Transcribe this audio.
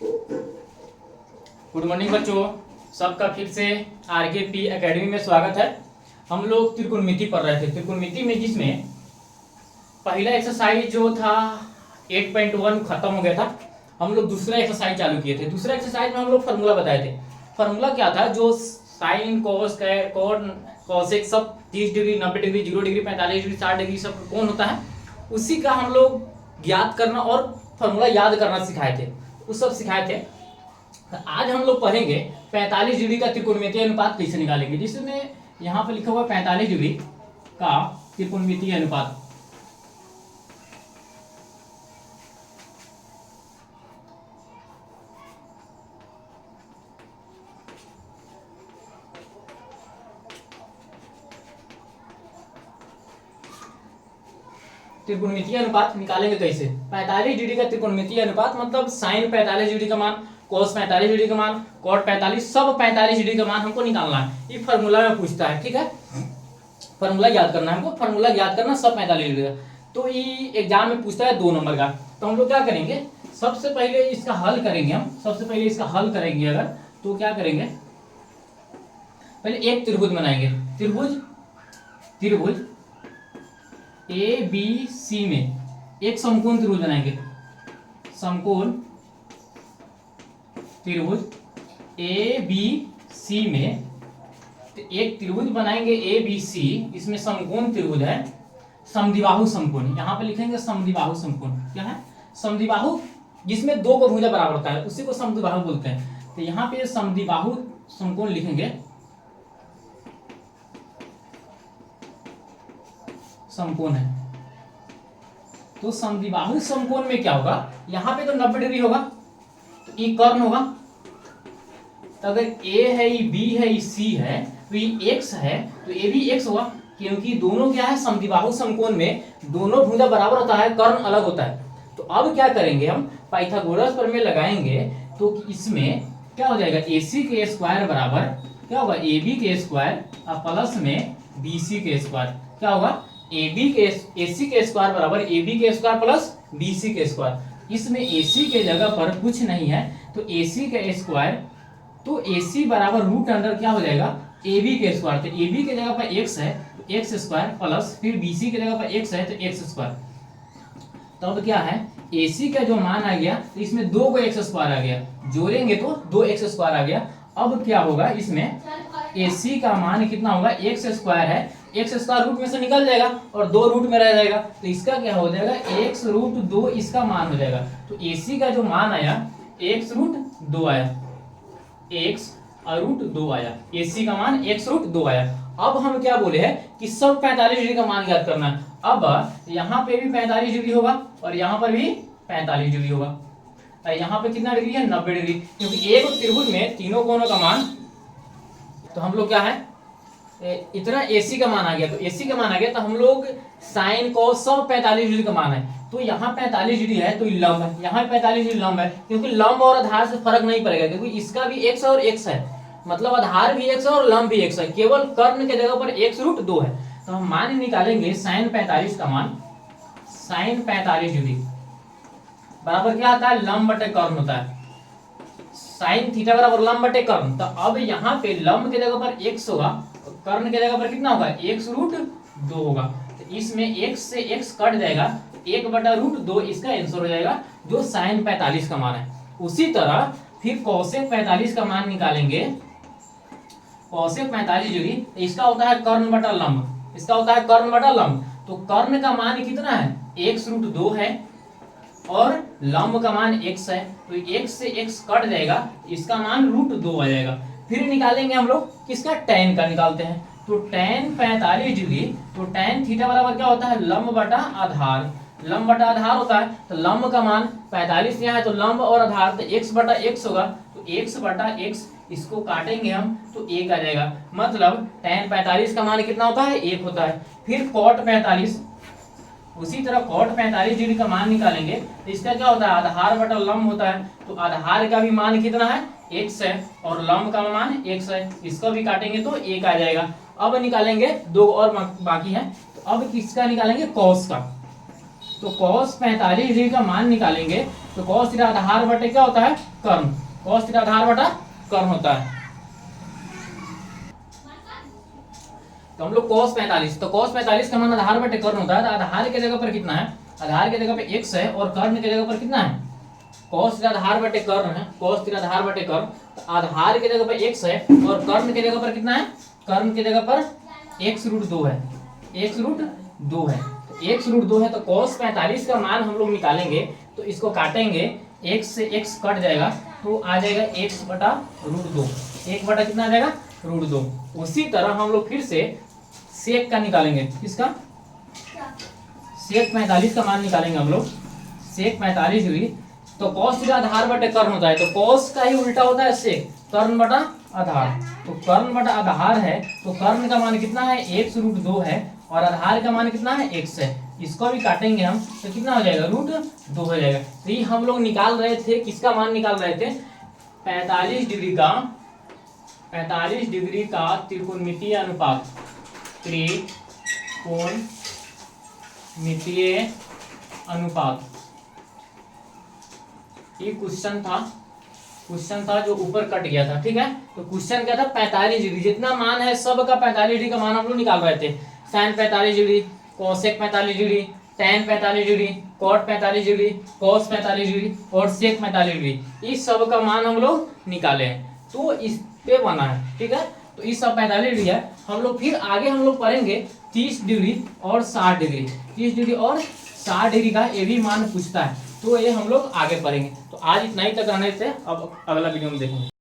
Good morning बच्चों, सबका फिर से RKP एकेडमी में स्वागत है। हम लोग त्रिकोणमिति पढ़ रहे थे। त्रिकोणमिति में जिसमें पहला एक्सरसाइज जो था 8.1 खत्म हो गया था, हम लोग दूसरा एक्सरसाइज चालू किए थे। दूसरा एक्सरसाइज में हम लोग फार्मूला बताए थे। फार्मूला क्या था? जो साइन कोस कॉट कॉसेक सब 30 degree 90 degree 0 degree 45 degree 60 degree सब कौन होता है, उसी का हम लोग ज्ञात करना और फार्मूला याद करना सिखाए थे। वो सब सिखाए थे। आज हम लोग पढ़ेंगे 45 डिग्री का त्रिकोणमितीय अनुपात कैसे निकालेंगे। जिसमें यहाँ पे लिखा हुआ 45 डिग्री का त्रिकोणमितीय अनुपात। त्रिकोणमितीय अनुपात निकालेंगे कैसे? 45 डिग्री का त्रिकोणमितीय अनुपात मतलब साइन 45 डिग्री का मान, कोस 45 डिग्री का मान, कॉट 45, सब 45 डिग्री का मान हमको निकालना है। ये फार्मूला में पूछता है, ठीक है। फार्मूला याद करना है हमको, फार्मूला याद करना सब 45 डिग्री का। तो ये एग्जाम में पूछता है 2 नंबर का। तो हम लोग क्या करेंगे, सबसे पहले इसका हल करेंगे। हम सबसे पहले इसका हल करेंगे अगर, तो क्या करेंगे, पहले एक त्रिभुज बनाएंगे। त्रिभुज ABC में एक समकोण त्रिभुज बनाएंगे। समकोण त्रिभुज ABC में तो एक त्रिभुज बनाएंगे ABC। इसमें समकोण त्रिभुज है, समद्विबाहु समकोण। यहाँ पे लिखेंगे समद्विबाहु समकोण। क्या है? समद्विबाहु, जिसमें 2 को भुजा बराबर होता है उसी को समद्विबाहु बोलते हैं। तो यहाँ पे समद्विबाहु समकोण लिखेंगे, समकोण है। तो समद्विबाहु समकोण में क्या होगा, यहाँ पे तो 90 डिग्री होगा, तो ये कर्ण होगा। तो अगर A है, ये B है, ये C है, तो ये X है, तो ये भी X होगा। क्योंकि दोनों क्या है, समद्विबाहु समकोण में दोनों भुजा बराबर होता है, कर्ण अलग होता है। तो अब क्या करेंगे, हम पाइथागोरस प्रमेय लगाएंगे। तो इसमें क्या हो जाएगा, AC के स्क्वायर बराबर क्या होगा, AB के स्क्वायर प्लस में BC के स्क्वायर। क्या होगा, AC के स्क्वायर बराबर AB के स्क्वायर प्लस BC के स्क्वायर। इसमें AC के जगह पर कुछ नहीं है, तो AC के स्क्वायर, तो AC बराबर रूट अंडर क्या हो जाएगा, AB के स्क्वायर। तो AB के जगह पर x है तो x स्क्वायर प्लस फिर BC के जगह पर x है तो x स्क्वायर। तो अब क्या है, AC का जो मान आ गया, तो इसमें 2 को x स्क्वायर आ गया, जोड़ेंगे तो 2x स्क्वायर आ गया। अब क्या होगा, इसमें AC का मान कितना होगा, x स्क्वायर है, x स्क्वायर रूट में से निकल जाएगा और 2 रूट में रह जाएगा। तो इसका क्या हो जाएगा, x रूट 2 इसका मान हो जाएगा। तो AC का जो मान आया x रूट 2 आया, x रूट 2 आया, AC का मान x रूट 2 आया। अब हम क्या बोले हैं कि सब 45 डिग्री का मान ज्ञात करना है। अब यहाँ पे भी 45 डिग्री होगा और यहाँ पर भी 45 डिग्री होगा। यहाँ पे कितना डिग्री है, 90 डिग्री। क्योंकि एक त्रिभुज में तीनों कोणों का मान, तो हम लोग क्या है, इतना AC का मान आ गया। तो AC का मान आ गया तो हम लोग साइन को सब 45 डिग्री का मान है। तो यहाँ 45 डिग्री है तो लंब है, यहाँ 45 डिग्री लंब है। क्योंकि लंब और आधार से फर्क नहीं पड़ेगा, क्योंकि इसका भी x और x है, मतलब आधार भी x है और लंब भी x है। केवल कर्ण के जगह पर x रूट 2 है। तो हम मान निकालेंगे साइन 45 का मान। साइन 45 डिग्री बराबर क्या आता है, लंब बटे कर्ण होता है। साइन थीटा बराबर लंब बटे कर्ण। तो अब यहाँ पे लंब के जगह पर x होगा, कर्ण के जगह पर कितना होगा, x रूट 2 होगा। तो इसमें x से x कट जाएगा, 1 बटा रूट 2 इसका आंसर हो जाएगा, जो साइन 45 का मान है। उसी तरह फिर कोसेक 45 का मान निकालेंगे। कोसेक 45 डिग्री इसका होता है कर्ण बटा लंब, इसका होता है कर्ण बटा लंब। तो कर्ण का मान कितना है, x रूट 2 है और लंब का मान x है। तो x से x कट जाएगा, इसका मान रूट 2 आ जाएगा। फिर निकालेंगे हम लोग किसका, tan का निकालते हैं। तो tan 45 डिग्री, तो tan थीटा बराबर क्या होता है, लंब बटा आधार। लंब बटा आधार होता है, तो लंब का मान 45 यहाँ है, तो लंब और आधार तो x बटा x होगा। तो x बटा x, इसको काटेंगे हम तो 1 आ जाएगा। मतलब tan 45 का मान कितना होता है, 1 होता है। फिर cot 45, उसी तरह cot 45 डिग्री का मान निकालेंगे। तो इसका क्या होता है, आधार बटा लंब होता है। तो आधार का भी मान कितना है, x है, और लंब का मान x है। इसको भी काटेंगे तो 1 आ जाएगा। अब निकालेंगे 2 और बाकी है। तो अब किसका निकालेंगे, cos का। तो cos 45 डिग्री का मान निकालेंगे। तो cos थीटा आधार बटे क्या होता है, कर्ण। cos थीटा आधार बटा कर्ण होता है। तो हम लोग cos 45, तो cos 45 का मान आधार बटे कर्ण होता है। तो आधार के जगह पर कितना है, आधार के जगह पे x है और कर्ण के जगह पर कितना है, cos थीटा आधार बटे कर्ण है। cos थीटा आधार बटे कर्ण, तो आधार के जगह पर x है और कर्ण के जगह पर कितना है, कर्ण के जगह पर x रूट 2 है, x रूट 2 है। तो x रूट 2 है, तो cos 45 का मान हम लोग निकालेंगे तो इसको काटेंगे, x से x कट जाएगा तो आ जाएगा x बटा रूट 2, 1 बटा कितना आ जाएगा, रूट 2। उसी तरह हम लोग फिर से सेक का निकालेंगे, किसका, सेक 45 का मान निकालेंगे हम लोग, सेक 45 डिग्री। तो cos थीटा आधार बटे कर्ण होता है, तो cos का ही उल्टा होता है सेक, कर्ण बटा आधार। तो कर्ण बटा आधार है, तो कर्ण का मान कितना है, x रूट 2 है और आधार का मान कितना है, x है। इसको भी काटेंगे हम तो कितना हो जाएगा, रूट 2 हो जाएगा। तो ये हम लोग निकाल रहे थे, किसका मान निकाल रहे थे, 45 डिग्री का, 45 डिग्री का त्रिकोणमितीय अनुपात, त्रिकोणमितीय अनुपात। ये क्वेश्चन था जो ऊपर कट गया था, ठीक है। तो क्वेश्चन क्या था, 45 डिग्री, जितना मान है सब का 45 डिग्री का मान हम लोग निकाल रहे थे। Sine 45 degree, cosec 45 degree, tan 45 degree, cot 45 degree, cos 45 degree और sec 45 डिग्री, इस सब का मान हम लोग निकाले हैं। तो इस पे बना है, ठीक है। तो इस सब 45 डिग्री है। हम लोग फिर आगे हम लोग पढ़ेंगे 30 डिग्री और 60 डिग्री, 30 डिग्री और 60 डिग्री का ये भी मान पूछता है, तो ये हम लोग आगे पढ़ेंगे। तो आज इतना ही तक रहने से, अब अगला वीडियो में देखेंगे।